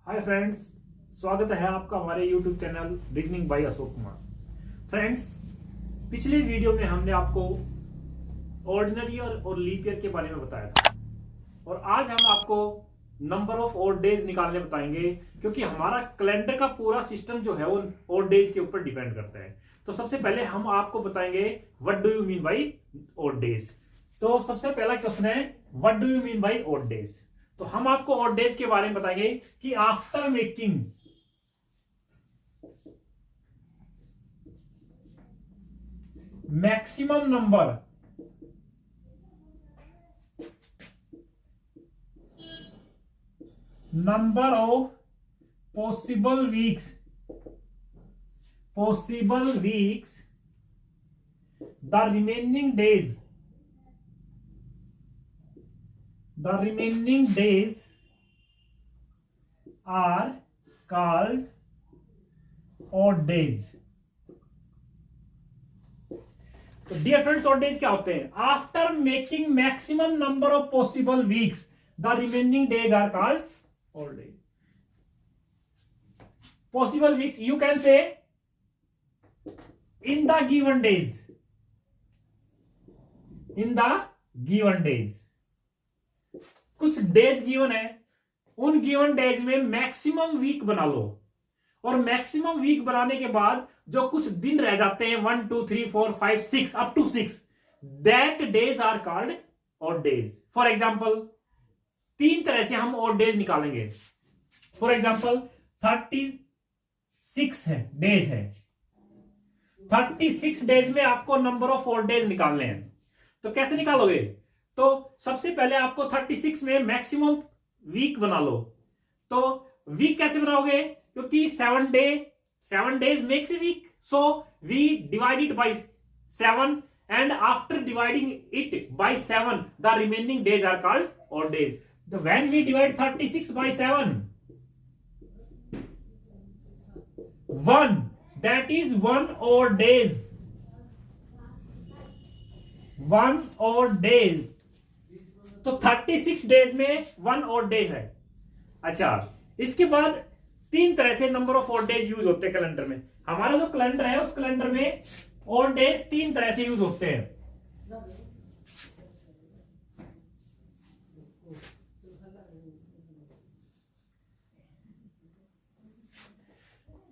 Hi friends, स्वागत है आपका हमारे YouTube channel reasoning bye Ashok Kumar. Friends, पिछले वीडियो में हमने आपको ऑर्डिनरी और लीप ईयर के बारे में बताया था और आज हम आपको नंबर ऑफ ऑड डेज निकालने बताएंगे, क्योंकि हमारा कैलेंडर का पूरा सिस्टम जो है वो ऑड डेज के ऊपर डिपेंड करता है। तो सबसे पहले हम आपको बताएंगे what do you mean by odd days. तो सबसे पहला क्वेश्चन है what do you mean by odd days. तो हम आपको ऑड डेज के बारे में बताएंगे कि after making maximum number of possible weeks the remaining days are called odd days। तो डियर फ्रेंड्स, ऑड डेज क्या होते हैं? After making maximum number of possible weeks the remaining days are called odd days. Possible weeks you can say in the given days. कुछ days given है, उन given days में maximum week बना लो और मैक्सिमम वीक बनाने के बाद जो कुछ दिन रह जाते हैं 1 2 3 4 5 6 up to 6, that days are called odd days. For example, तीन तरह से हम ऑड डेज निकालेंगे। फॉर एग्जाम्पल 36 डेज है। 36 डेज में आपको नंबर ऑफ ऑड डेज निकालने हैं। तो कैसे निकालोगे? तो सबसे पहले आपको 36 में मैक्सिमम वीक बना लो। तो वीक कैसे बनाओगे? क्योंकि 7 days makes a week, so we divide it by 7 and after dividing it by 7 the remaining days are called odd days. तो when we divide 36 by 7, 1, that is 1 odd days। 1 odd days। तो 36 days में 1 odd day है। अच्छा, इसके बाद तीन तरह से number of odd days use होते हैं कैलेंडर में। हमारा जो कैलेंडर है उस कैलेंडर में ऑड डेज तीन तरह से यूज होते हैं।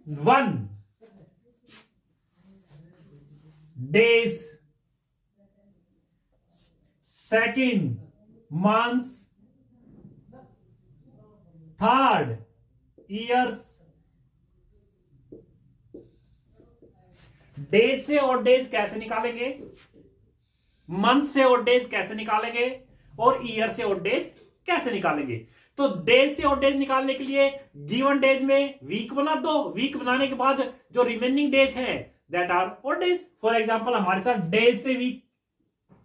One days, second months, third years। Days से और डेज कैसे निकालेंगे, मंथ से और डेज कैसे निकालेंगे और ईयर से और डेज कैसे निकालेंगे? तो डेज से और डेज निकालने के लिए गिवन डेज में वीक बना दो। वीक बनाने के बाद जो रिमेनिंग डेज है that are odd days. For example, हमारे साथ डेज से वीक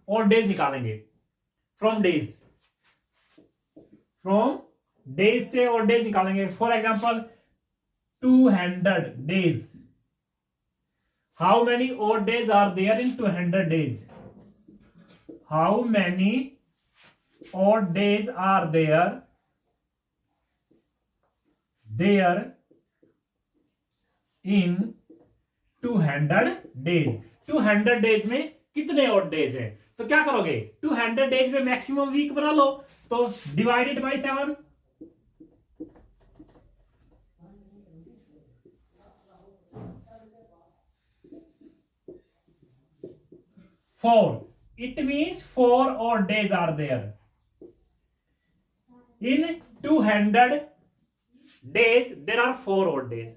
और डेज निकालेंगे। फ्रॉम डेज से और डेज निकालेंगे। For example 200 days. How many odd days are there in 200 days? How many odd days are there in 200 days? 200 days में कितने ऑड डेज हैं? तो क्या करोगे? 200 डेज में मैक्सिमम वीक बना लो, तो divided by 7। 4, it means 4 odd days are there in 200 days। there are 4 odd days।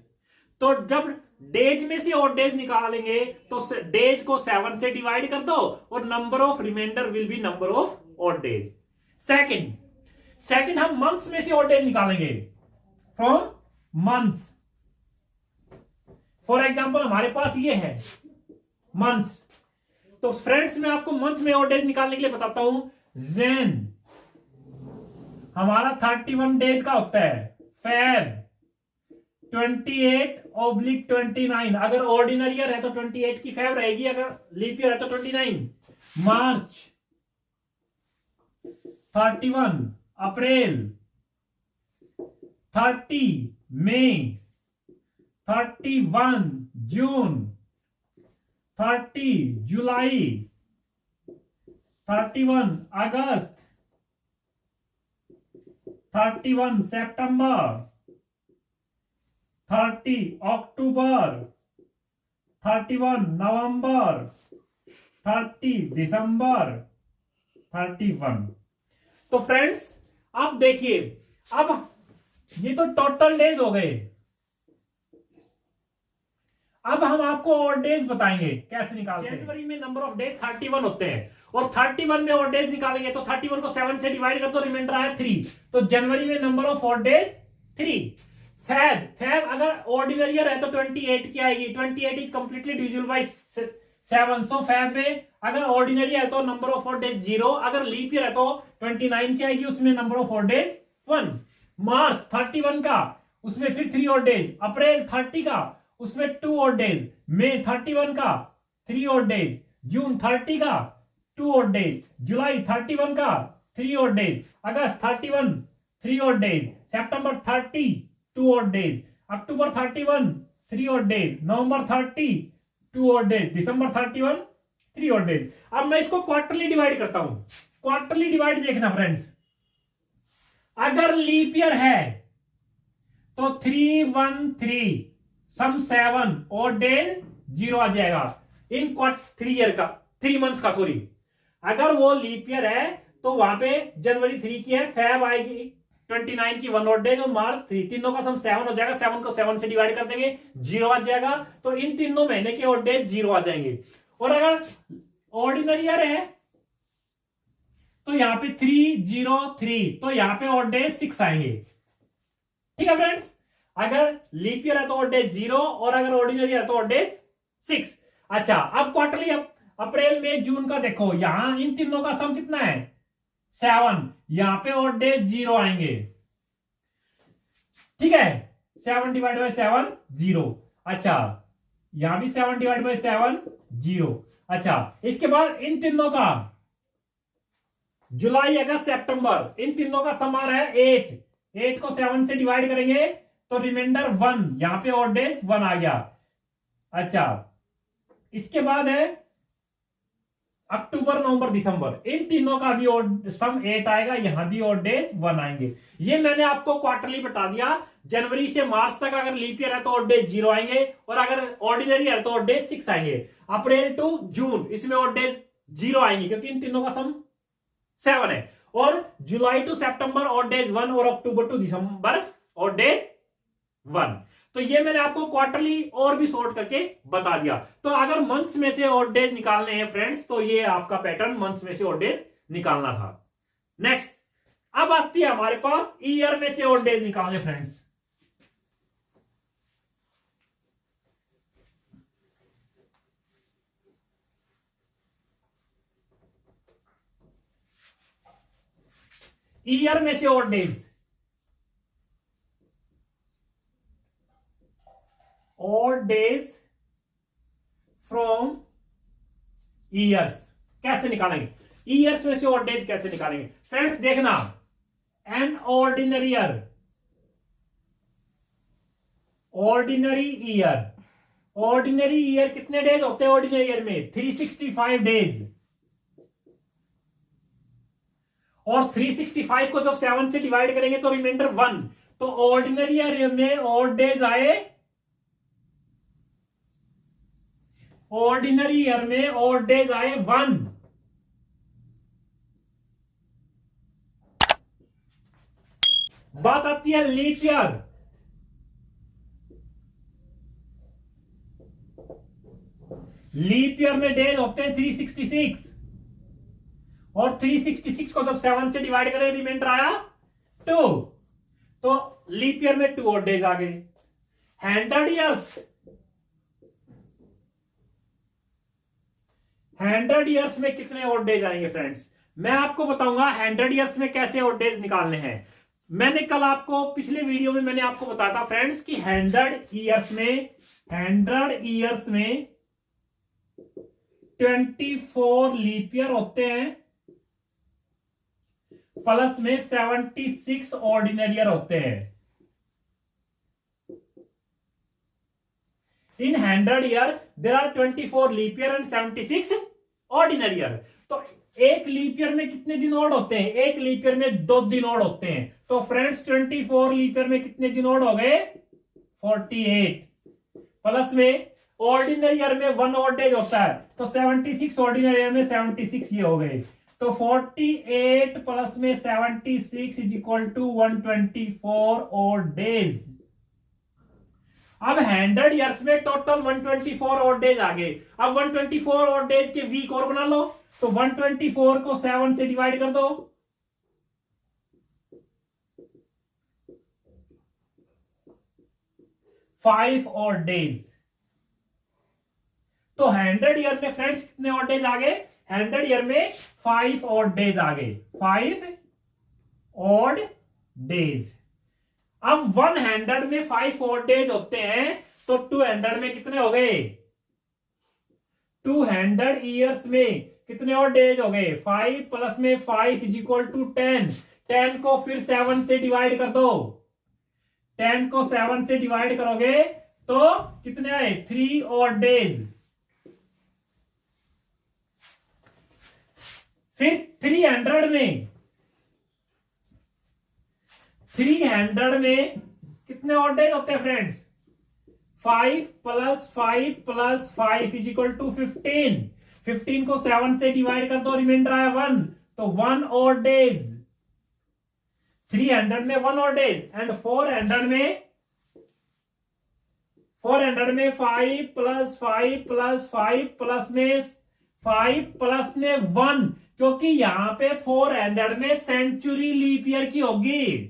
तो जब डेज में से ऑड डेज निकालेंगे तो डेज को 7 से डिवाइड कर दो और number of reminder will be number of odd days. Second हम मंथ्स में से ऑड डेज निकालेंगे फ्रॉम मंथ्स। फॉर एग्जांपल, हमारे पास ये है मंथ्स। तो फ्रेंड्स, मैं आपको मंथ में ऑड डेज निकालने के लिए बताता हूं। जैन हमारा 31 डेज का होता है। फेब 28/29। अगर ऑर्डिनरी ईयर है तो 28 की फेब रहेगी, अगर लीप ईयर है तो 29। मार्च 31। अप्रैल 30 मई, 31 जून, 30 जुलाई, 31 अगस्त, 31 सितंबर, 30 अक्टूबर, 31 नवंबर, 30 दिसंबर, 31। तो फ्रेंड्स आप देखिए, अब ये तो टोटल डेज हो गए। अब हम आपको और डेज बताएंगे कैसे निकालते हैं। जनवरी में नंबर ऑफ डेज 31 होते हैं और 31 में और डेज निकालेंगे तो 31 को 7 से डिवाइड कर दो, रिमाइंडर आया 3। तो जनवरी में नंबर ऑफ और डेज 3। फेब अगर ऑर्डिनरी ईयर है तो 28 की आएगी, 28 is completely divisible by 7। So Feb में अगर ऑर्डिनरी है तो नंबर ऑफ और डेज 0, अगर लीप ईयर है तो 29 की आएगी, उसमें नंबर ऑफ और डेज 1। मार्च 31 का, उसमें फिर 3 और डेज। अप्रैल 30 का, उसमें 2 और डेज। मई 31 का 3 और डेज। जून 30 का 2 और डेज। जुलाई 31 का 3 और डेज। अगस्त 31 3 और डेज। सितंबर 30 2 और डेज। अक्टूबर 31 3 और डेज। नवंबर 30 2 और डेज। दिसंबर 31 3 और डेज। अब मैं इसको क्वार्टरली डिवाइड करता हूं। क्वार्टरली डिवाइड देखना फ्रेंड्स, अगर लीप ईयर है तो 313 सम 7 और डेज 0 आ जाएगा इन 3 ईयर का, 3 मंथ्स का, सॉरी। अगर वो लीप ईयर है तो वहां पे जनवरी 3 की है, फेब आएगी 29 की 1 और डेज, और मार्च 3, तीनों का सम 7 हो जाएगा। 7 को 7 से डिवाइड कर देंगे, 0 आ जाएगा। तो इन तीनों महीने के और डेज 0 आ जाएंगे। और अगर ऑर्डिनरी ईयर है तो यहां पे 303, तो यहां पे और डेज 6 आएंगे। ठीक है फ्रेंड्स, अगर लीप ईयर है तो और डेज 0, और अगर ऑर्डिनरी है तो और डेज 6। अच्छा, अब क्वार्टरली, अप्रैल मई जून का देखो, यहां इन तीनों का सम कितना है 7, यहां पे और डेज 0 आएंगे। ठीक है, 7 डिवाइड बाय 7 0। अच्छा, यहां भी 7 डिवाइड बाय 7 0। अच्छा, इसके बाद इन तीनों का जुलाई अगस्त सितंबर, इन तीनों का सम आ रहा है 8 को 7 से डिवाइड करेंगे तो रिमाइंडर 1, यहां पे और डेज 1 आ गया। अच्छा, इसके बाद है अक्टूबर नवंबर दिसंबर, इन तीनों का भी और सम 8 आएगा, यहां भी और डेज 1 आएंगे। ये मैंने आपको क्वार्टरली बता दिया। जनवरी से मार्च तक अगर लीप ईयर है तो और डेज 0 आएंगे, और अगर ऑर्डिनरी है तो और डेज 6 आएंगे। अप्रैल टू जून, इसमें और डेज 0 आएंगे क्योंकि इन तीनों का सम 7 है। और जुलाई टू सितंबर और डेज 1, और अक्टूबर टू दिसंबर और डेज 1। तो ये मैंने आपको क्वार्टरली और भी सॉर्ट करके बता दिया। तो अगर मंथ्स में से और डेज निकालने हैं फ्रेंड्स, तो ये आपका पैटर्न मंथ्स में से और डेज निकालना था। नेक्स्ट, अब आती है हमारे पास ईयर में से और डेज निकालने फ्रेंड्स। ईयर में से और डेज, और डेज फ्रॉम ईयर्स कैसे निकालेंगे? ईयर्स में से और डेज कैसे निकालेंगे फ्रेंड्स? देखना, an ordinary year, ordinary year, ordinary year कितने डेज होते हैं ऑर्डिनरी ईयर में? 365 डेज। और 365 को जब 7 से डिवाइड करेंगे तो रिमाइंडर 1। तो ऑर्डिनरी ईयर में और डेज आए, ऑर्डिनरी ईयर में और डेज आए 1। बात आती है लीप ईयर। लीप ईयर में डेज होते हैं 366, और 366 को जब 7 से डिवाइड करें रिमाइंडर आया 2। तो लीप ईयर में 2 और डेज आ गए। 100 ईयर्स, 100 ईयर्स में कितने और डेज आएंगे फ्रेंड्स? मैं आपको बताऊंगा 100 ईयर्स में कैसे और डेज निकालने हैं। मैंने कल आपको, पिछले वीडियो में मैंने आपको बताया था फ्रेंड्स कि 100 ईयर्स में 24 लीप ईयर होते हैं, प्लस में 76 ऑर्डिनरी ईयर होते हैं। In 100 year there are 24 leap year and 76 ordinary year. तो एक लीप ईयर में कितने दिन और होते हैं? एक लीप ईयर में 2 दिन और होते हैं। तो फ्रेंड्स 24 लीप ईयर में कितने दिन और हो गए? 48। प्लस में ऑर्डिनरी ईयर में 1 और डेज होता है, तो 76 ऑर्डिनरी ईयर में 76 ये हो गए। तो 48 प्लस में 76 इज इक्वल टू 124 और डेज। अब 100 ईयर्स में टोटल 124 और डेज आ गए। अब 124 और डेज के वीक और बना लो। तो 124 को 7 से डिवाइड कर दो, 5 और डेज। तो 100 ईयर में फ्रेंड्स कितने और डेज आ गए? 100 ईयर में 5 और डेज आ गए, 5 और डेज। अब 100 में 5 और डेज होते हैं, तो 200 में कितने हो गए? 200 ईयर्स में कितने और डेज हो गए? 5 प्लस में 5 इज इक्वल टू 10। 10 को फिर 7 से डिवाइड कर दो। 10 को 7 से डिवाइड करोगे तो कितने आए? 3 और डेज। फिर 300 में कितने और डेज होते हैं friends? 5 plus 5 plus 5 is equal to 15। 15 को 7 से डिवाइड कर दो, रिमाइंडर आया 1, तो 1 और डेज। 300 में 1 और डेज। एंड 400 में 5 प्लस 5 प्लस 5 प्लस में 5 प्लस में 1, क्योंकि यहां पे 400 में सेंचुरी लीप ईयर की होगी,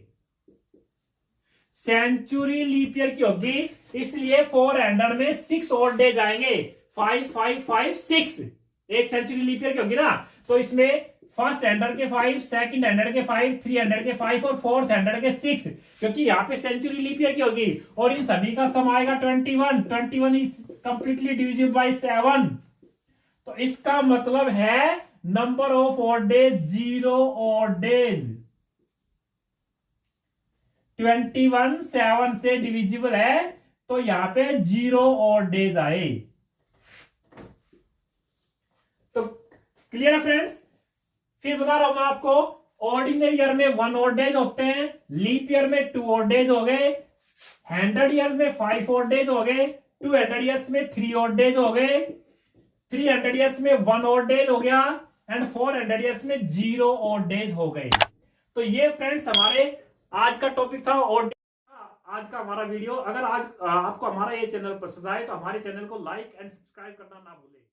सेंचुरी लीप ईयर की होगी, इसलिए 400 में 6 और डेज आएंगे। 5 5 5 6, एक सेंचुरी लीप ईयर की होगी ना। तो इसमें फर्स्ट 100 के 5, सेकंड 100 के 5, 300 के 5 और फोर्थ 100 के 6, क्योंकि यहाँ पे सेंचुरी लीप ईयर की होगी। और इन सभी का सम आएगा 21। 21 इज कंप्लीटली डिविजिबल बाय 7। तो इसका मतलब है नंबर ऑफ और डेज 0 और डेज। 21 7 से डिविजिबल है, तो यहां पे 0 और डेज आए। तो क्लियर है फ्रेंड्स? फिर बता रहा हूं मैं आपको, ऑर्डिनरी ईयर में 1 और डेज होते हैं, लीप ईयर में 2 और डेज हो गए, 100 ईयर में 5 और डेज हो गए, 200 ईयर्स में 3 और डेज हो गए, 300 ईयर्स में 1 और डेज हो गया, एंड 400 ईयर्स में 0 और डेज हो गए। तो ये फ्रेंड्स हमारे आज का टॉपिक था और आज का हमारा वीडियो। अगर आज आपको हमारा ये चैनल पसंद आए तो हमारे चैनल को लाइक एंड सब्सक्राइब करना ना भूलें।